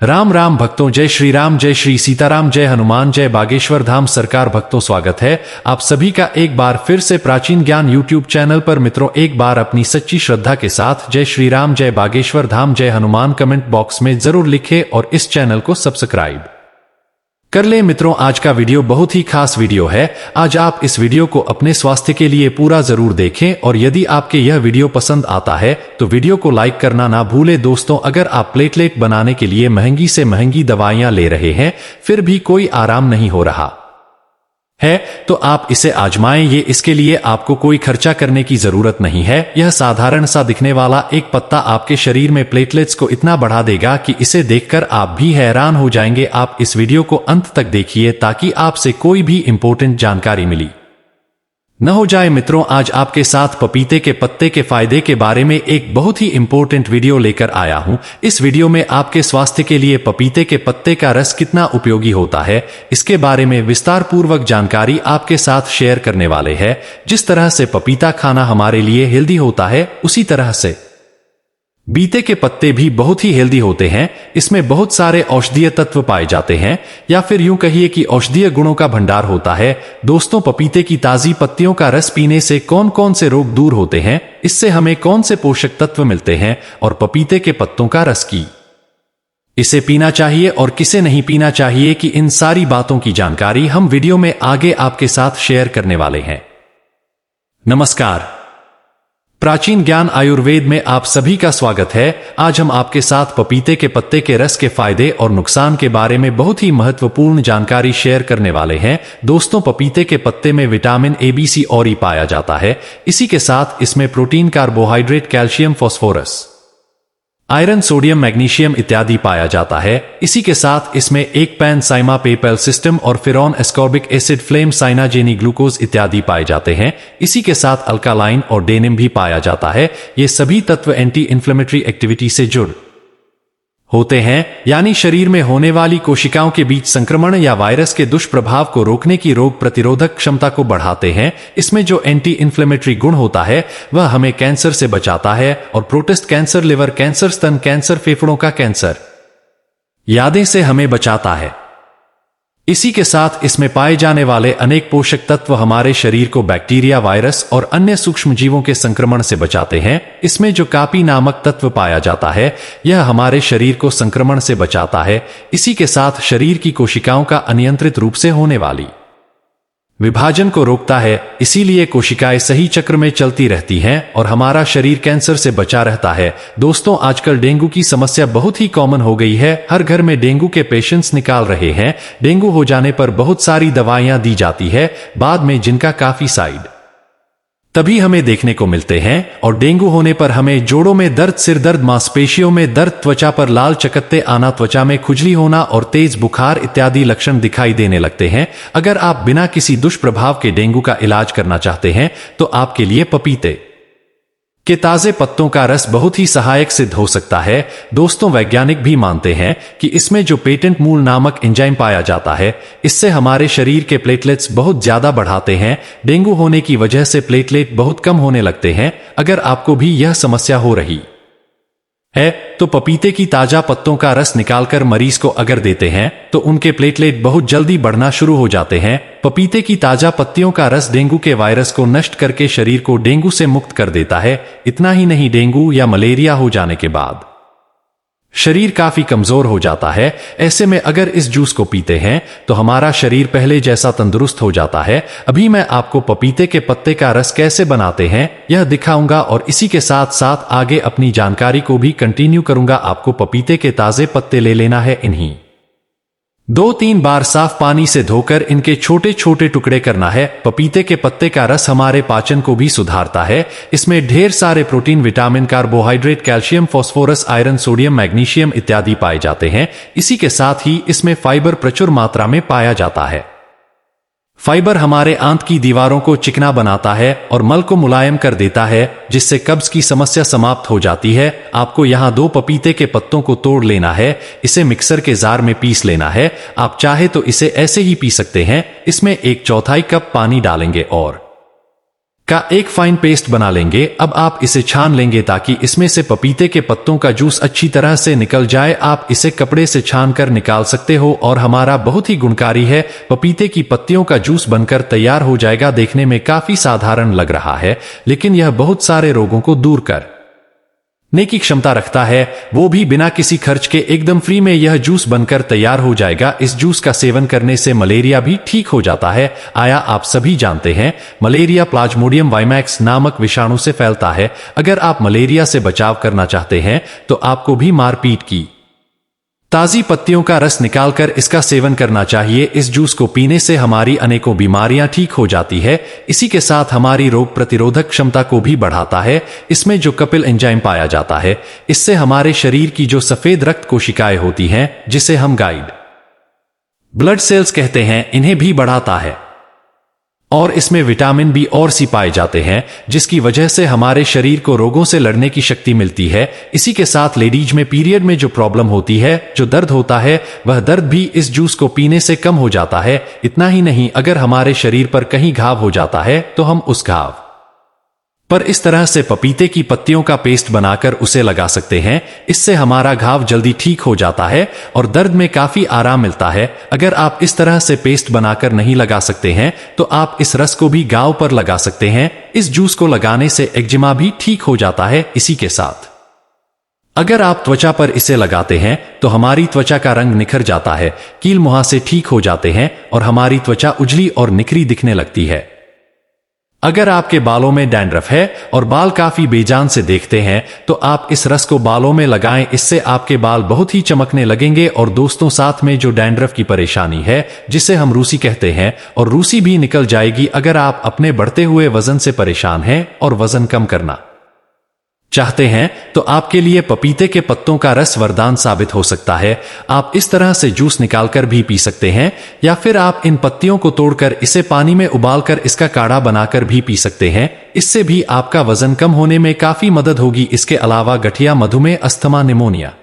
राम राम भक्तों, जय श्री राम, जय श्री सीताराम, जय हनुमान, जय बागेश्वर धाम सरकार भक्तों, स्वागत है आप सभी का एक बार फिर से प्राचीन ज्ञान यूट्यूब चैनल पर। मित्रों, एक बार अपनी सच्ची श्रद्धा के साथ जय श्री राम, जय बागेश्वर धाम, जय हनुमान कमेंट बॉक्स में जरूर लिखें और इस चैनल को सब्सक्राइब कर ले। मित्रों, आज का वीडियो बहुत ही खास वीडियो है। आज आप इस वीडियो को अपने स्वास्थ्य के लिए पूरा जरूर देखें और यदि आपके यह वीडियो पसंद आता है तो वीडियो को लाइक करना ना भूले। दोस्तों, अगर आप प्लेटलेट बनाने के लिए महंगी से महंगी दवाइयां ले रहे हैं फिर भी कोई आराम नहीं हो रहा है तो आप इसे आजमाएं। ये इसके लिए आपको कोई खर्चा करने की जरूरत नहीं है। यह साधारण सा दिखने वाला एक पत्ता आपके शरीर में प्लेटलेट्स को इतना बढ़ा देगा कि इसे देखकर आप भी हैरान हो जाएंगे। आप इस वीडियो को अंत तक देखिए ताकि आपसे कोई भी इंपॉर्टेंट जानकारी मिली न हो जाए। मित्रों, आज आपके साथ पपीते के पत्ते के फायदे के बारे में एक बहुत ही इंपॉर्टेंट वीडियो लेकर आया हूं। इस वीडियो में आपके स्वास्थ्य के लिए पपीते के पत्ते का रस कितना उपयोगी होता है इसके बारे में विस्तार पूर्वक जानकारी आपके साथ शेयर करने वाले हैं। जिस तरह से पपीता खाना हमारे लिए हेल्दी होता है उसी तरह से बीते के पत्ते भी बहुत ही हेल्दी होते हैं। इसमें बहुत सारे औषधीय तत्व पाए जाते हैं या फिर यूं कहिए कि औषधीय गुणों का भंडार होता है। दोस्तों, पपीते की ताजी पत्तियों का रस पीने से कौन कौन से रोग दूर होते हैं, इससे हमें कौन से पोषक तत्व मिलते हैं और पपीते के पत्तों का रस की इसे पीना चाहिए और किसे नहीं पीना चाहिए कि इन सारी बातों की जानकारी हम वीडियो में आगे आपके साथ शेयर करने वाले हैं। नमस्कार, प्राचीन ज्ञान आयुर्वेद में आप सभी का स्वागत है। आज हम आपके साथ पपीते के पत्ते के रस के फायदे और नुकसान के बारे में बहुत ही महत्वपूर्ण जानकारी शेयर करने वाले हैं। दोस्तों, पपीते के पत्ते में विटामिन ए, बी, सी और ई पाया जाता है। इसी के साथ इसमें protein, carbohydrate, calcium, phosphorus, iron, sodium, magnesium इत्यादि पाया जाता है। इसी के साथ इसमें एक पैन साइमा पेपल सिस्टम और फिरॉन, एस्कॉर्बिक एसिड, फ्लेम, साइनाजेनी, ग्लूकोज इत्यादि पाए जाते हैं। इसी के साथ अल्कालाइन और डेनिम भी पाया जाता है। ये सभी तत्व एंटी इन्फ्लेमेटरी एक्टिविटी से जुड़ होते हैं, यानी शरीर में होने वाली कोशिकाओं के बीच संक्रमण या वायरस के दुष्प्रभाव को रोकने की रोग प्रतिरोधक क्षमता को बढ़ाते हैं। इसमें जो एंटी इन्फ्लेमेटरी गुण होता है वह हमें कैंसर से बचाता है और प्रोस्टेट कैंसर, लिवर कैंसर, स्तन कैंसर, फेफड़ों का कैंसर यादें से हमें बचाता है। इसी के साथ इसमें पाए जाने वाले अनेक पोषक तत्व हमारे शरीर को बैक्टीरिया, वायरस और अन्य सूक्ष्म जीवों के संक्रमण से बचाते हैं। इसमें जो कापी नामक तत्व पाया जाता है यह हमारे शरीर को संक्रमण से बचाता है। इसी के साथ शरीर की कोशिकाओं का अनियंत्रित रूप से होने वाली विभाजन को रोकता है। इसीलिए कोशिकाएं सही चक्र में चलती रहती हैं और हमारा शरीर कैंसर से बचा रहता है। दोस्तों, आजकल डेंगू की समस्या बहुत ही कॉमन हो गई है। हर घर में डेंगू के पेशेंट्स निकाल रहे हैं। डेंगू हो जाने पर बहुत सारी दवाइयां दी जाती है बाद में, जिनका काफी साइड तभी हमें देखने को मिलते हैं। और डेंगू होने पर हमें जोड़ों में दर्द, सिर दर्द, मांसपेशियों में दर्द, त्वचा पर लाल चकत्ते आना, त्वचा में खुजली होना और तेज बुखार इत्यादि लक्षण दिखाई देने लगते हैं। अगर आप बिना किसी दुष्प्रभाव के डेंगू का इलाज करना चाहते हैं तो आपके लिए पपीते के ताजे पत्तों का रस बहुत ही सहायक सिद्ध हो सकता है। दोस्तों, वैज्ञानिक भी मानते हैं कि इसमें जो पेटेंट मूल नामक एंजाइम पाया जाता है इससे हमारे शरीर के प्लेटलेट्स बहुत ज्यादा बढ़ाते हैं। डेंगू होने की वजह से प्लेटलेट बहुत कम होने लगते हैं। अगर आपको भी यह समस्या हो रही है तो पपीते की ताजा पत्तों का रस निकालकर मरीज को अगर देते हैं तो उनके प्लेटलेट बहुत जल्दी बढ़ना शुरू हो जाते हैं। पपीते की ताजा पत्तियों का रस डेंगू के वायरस को नष्ट करके शरीर को डेंगू से मुक्त कर देता है। इतना ही नहीं, डेंगू या मलेरिया हो जाने के बाद शरीर काफी कमजोर हो जाता है। ऐसे में अगर इस जूस को पीते हैं तो हमारा शरीर पहले जैसा तंदुरुस्त हो जाता है। अभी मैं आपको पपीते के पत्ते का रस कैसे बनाते हैं यह दिखाऊंगा और इसी के साथ साथ आगे अपनी जानकारी को भी कंटिन्यू करूंगा। आपको पपीते के ताजे पत्ते ले लेना है। इन्हीं 2-3 बार साफ पानी से धोकर इनके छोटे छोटे टुकड़े करना है। पपीते के पत्ते का रस हमारे पाचन को भी सुधारता है। इसमें ढेर सारे protein, vitamin, carbohydrate, calcium, phosphorus, iron, sodium, magnesium इत्यादि पाए जाते हैं। इसी के साथ ही इसमें फाइबर प्रचुर मात्रा में पाया जाता है। फाइबर हमारे आंत की दीवारों को चिकना बनाता है और मल को मुलायम कर देता है, जिससे कब्ज की समस्या समाप्त हो जाती है। आपको यहाँ 2 पपीते के पत्तों को तोड़ लेना है, इसे मिक्सर के जार में पीस लेना है। आप चाहे तो इसे ऐसे ही पी सकते हैं। इसमें 1/4 कप पानी डालेंगे और का एक फाइन पेस्ट बना लेंगे। अब आप इसे छान लेंगे ताकि इसमें से पपीते के पत्तों का जूस अच्छी तरह से निकल जाए। आप इसे कपड़े से छान कर निकाल सकते हो और हमारा बहुत ही गुणकारी है पपीते की पत्तियों का जूस बनकर तैयार हो जाएगा। देखने में काफी साधारण लग रहा है, लेकिन यह बहुत सारे रोगों को दूर करने की क्षमता रखता है, वो भी बिना किसी खर्च के। एकदम फ्री में यह जूस बनकर तैयार हो जाएगा। इस जूस का सेवन करने से मलेरिया भी ठीक हो जाता है। आया आप सभी जानते हैं मलेरिया प्लाज्मोडियम वाइमैक्स नामक विषाणु से फैलता है। अगर आप मलेरिया से बचाव करना चाहते हैं तो आपको भी मारपीट की ताजी पत्तियों का रस निकालकर इसका सेवन करना चाहिए। इस जूस को पीने से हमारी अनेकों बीमारियां ठीक हो जाती है। इसी के साथ हमारी रोग प्रतिरोधक क्षमता को भी बढ़ाता है। इसमें जो कपिल एंजाइम पाया जाता है, इससे हमारे शरीर की जो सफेद रक्त कोशिकाएं होती हैं, जिसे हम गाइड ब्लड सेल्स कहते हैं, इन्हें भी बढ़ाता है। और इसमें विटामिन बी और सी पाए जाते हैं, जिसकी वजह से हमारे शरीर को रोगों से लड़ने की शक्ति मिलती है। इसी के साथ लेडीज में पीरियड में जो प्रॉब्लम होती है, जो दर्द होता है, वह दर्द भी इस जूस को पीने से कम हो जाता है। इतना ही नहीं, अगर हमारे शरीर पर कहीं घाव हो जाता है तो हम उस घाव पर इस तरह से पपीते की पत्तियों का पेस्ट बनाकर उसे लगा सकते हैं। इससे हमारा घाव जल्दी ठीक हो जाता है और दर्द में काफी आराम मिलता है। अगर आप इस तरह से पेस्ट बनाकर नहीं लगा सकते हैं तो आप इस रस को भी घाव पर लगा सकते हैं। इस जूस को लगाने से एक्जिमा भी ठीक हो जाता है। इसी के साथ अगर आप त्वचा पर इसे लगाते हैं तो हमारी त्वचा का रंग निखर जाता है, कील मुहासे ठीक हो जाते हैं और हमारी त्वचा उजली और निखरी दिखने लगती है। अगर आपके बालों में डैंड्रफ है और बाल काफी बेजान से देखते हैं तो आप इस रस को बालों में लगाएं। इससे आपके बाल बहुत ही चमकने लगेंगे। और दोस्तों, साथ में जो डैंड्रफ की परेशानी है, जिसे हम रूसी कहते हैं, और रूसी भी निकल जाएगी। अगर आप अपने बढ़ते हुए वजन से परेशान हैं और वजन कम करना चाहते हैं तो आपके लिए पपीते के पत्तों का रस वरदान साबित हो सकता है। आप इस तरह से जूस निकालकर भी पी सकते हैं, या फिर आप इन पत्तियों को तोड़कर इसे पानी में उबालकर इसका काढ़ा बनाकर भी पी सकते हैं। इससे भी आपका वजन कम होने में काफी मदद होगी। इसके अलावा गठिया, मधुमेह, अस्थमा, निमोनिया,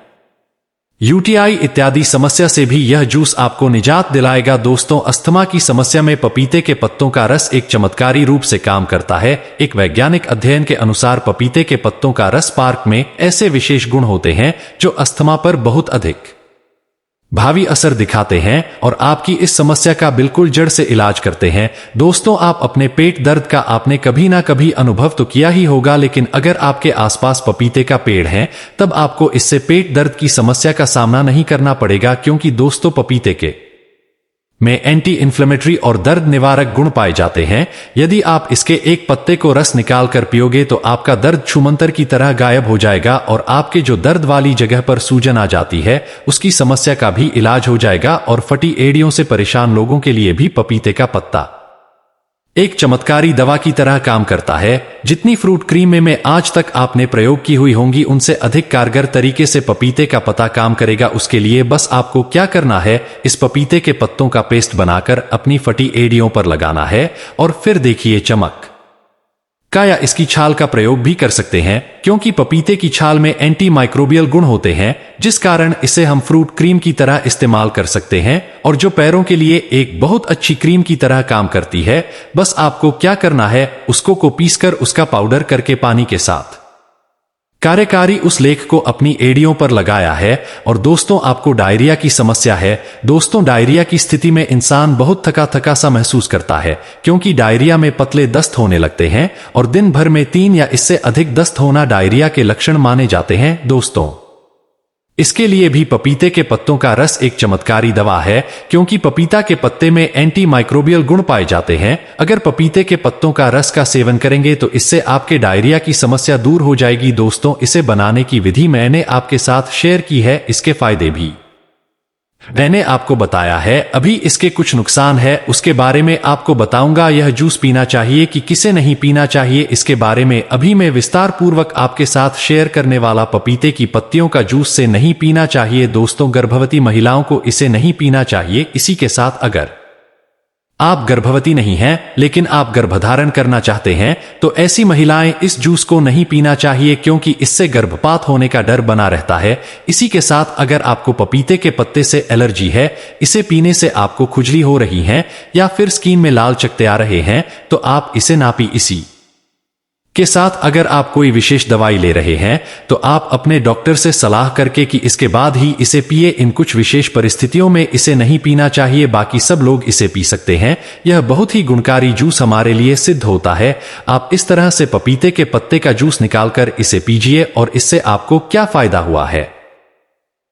यूटीआई इत्यादि समस्या से भी यह जूस आपको निजात दिलाएगा। दोस्तों, अस्थमा की समस्या में पपीते के पत्तों का रस एक चमत्कारी रूप से काम करता है। एक वैज्ञानिक अध्ययन के अनुसार पपीते के पत्तों का रस पार्क में ऐसे विशेष गुण होते हैं जो अस्थमा पर बहुत अधिक भावी असर दिखाते हैं और आपकी इस समस्या का बिल्कुल जड़ से इलाज करते हैं। दोस्तों, आप अपने पेट दर्द का आपने कभी ना कभी अनुभव तो किया ही होगा, लेकिन अगर आपके आसपास पपीते का पेड़ है तब आपको इससे पेट दर्द की समस्या का सामना नहीं करना पड़ेगा। क्योंकि दोस्तों, पपीते के में एंटी इन्फ्लेमेटरी और दर्द निवारक गुण पाए जाते हैं। यदि आप इसके एक पत्ते को रस निकाल कर पियोगे तो आपका दर्द छूमंतर की तरह गायब हो जाएगा और आपके जो दर्द वाली जगह पर सूजन आ जाती है उसकी समस्या का भी इलाज हो जाएगा। और फटी एड़ियों से परेशान लोगों के लिए भी पपीते का पत्ता एक चमत्कारी दवा की तरह काम करता है। जितनी फ्रूट क्रीम में आज तक आपने प्रयोग की हुई होंगी, उनसे अधिक कारगर तरीके से पपीते का पत्ता काम करेगा। उसके लिए बस आपको क्या करना है, इस पपीते के पत्तों का पेस्ट बनाकर अपनी फटी एड़ियों पर लगाना है और फिर देखिए चमक का। या इसकी छाल का प्रयोग भी कर सकते हैं, क्योंकि पपीते की छाल में एंटी माइक्रोबियल गुण होते हैं, जिस कारण इसे हम फ्रूट क्रीम की तरह इस्तेमाल कर सकते हैं और जो पैरों के लिए एक बहुत अच्छी क्रीम की तरह काम करती है। बस आपको क्या करना है, उसको पीसकर उसका पाउडर करके पानी के साथ कार्यकारी उस लेख को अपनी एड़ियों पर लगाया है। और दोस्तों, आपको डायरिया की समस्या है। दोस्तों, डायरिया की स्थिति में इंसान बहुत थका थका सा महसूस करता है, क्योंकि डायरिया में पतले दस्त होने लगते हैं और दिन भर में 3 या इससे अधिक दस्त होना डायरिया के लक्षण माने जाते हैं। दोस्तों, इसके लिए भी पपीते के पत्तों का रस एक चमत्कारी दवा है, क्योंकि पपीता के पत्ते में एंटी माइक्रोबियल गुण पाए जाते हैं। अगर पपीते के पत्तों का रस का सेवन करेंगे तो इससे आपके डायरिया की समस्या दूर हो जाएगी। दोस्तों, इसे बनाने की विधि मैंने आपके साथ शेयर की है, इसके फायदे भी मैंने आपको बताया है। अभी इसके कुछ नुकसान है, उसके बारे में आपको बताऊंगा। यह जूस पीना चाहिए कि किसे नहीं पीना चाहिए, इसके बारे में अभी मैं विस्तार पूर्वक आपके साथ शेयर करने वाला। पपीते की पत्तियों का जूस से नहीं पीना चाहिए। दोस्तों, गर्भवती महिलाओं को इसे नहीं पीना चाहिए। इसी के साथ अगर आप गर्भवती नहीं हैं लेकिन आप गर्भधारण करना चाहते हैं तो ऐसी महिलाएं इस जूस को नहीं पीना चाहिए, क्योंकि इससे गर्भपात होने का डर बना रहता है। इसी के साथ अगर आपको पपीते के पत्ते से एलर्जी है, इसे पीने से आपको खुजली हो रही है या फिर स्किन में लाल चकत्ते आ रहे हैं, तो आप इसे ना पी। इसी के साथ अगर आप कोई विशेष दवाई ले रहे हैं तो आप अपने डॉक्टर से सलाह करके कि इसके बाद ही इसे पिए। इन कुछ विशेष परिस्थितियों में इसे नहीं पीना चाहिए, बाकी सब लोग इसे पी सकते हैं। यह बहुत ही गुणकारी जूस हमारे लिए सिद्ध होता है। आप इस तरह से पपीते के पत्ते का जूस निकालकर इसे पीजिए और इससे आपको क्या फायदा हुआ है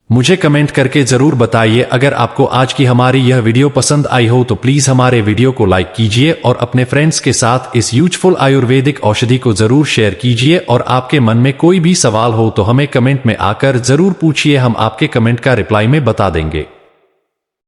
मुझे कमेंट करके जरूर बताइए। अगर आपको आज की हमारी यह वीडियो पसंद आई हो तो प्लीज हमारे वीडियो को लाइक कीजिए और अपने फ्रेंड्स के साथ इस यूजफुल आयुर्वेदिक औषधि को जरूर शेयर कीजिए। और आपके मन में कोई भी सवाल हो तो हमें कमेंट में आकर जरूर पूछिए, हम आपके कमेंट का रिप्लाई में बता देंगे।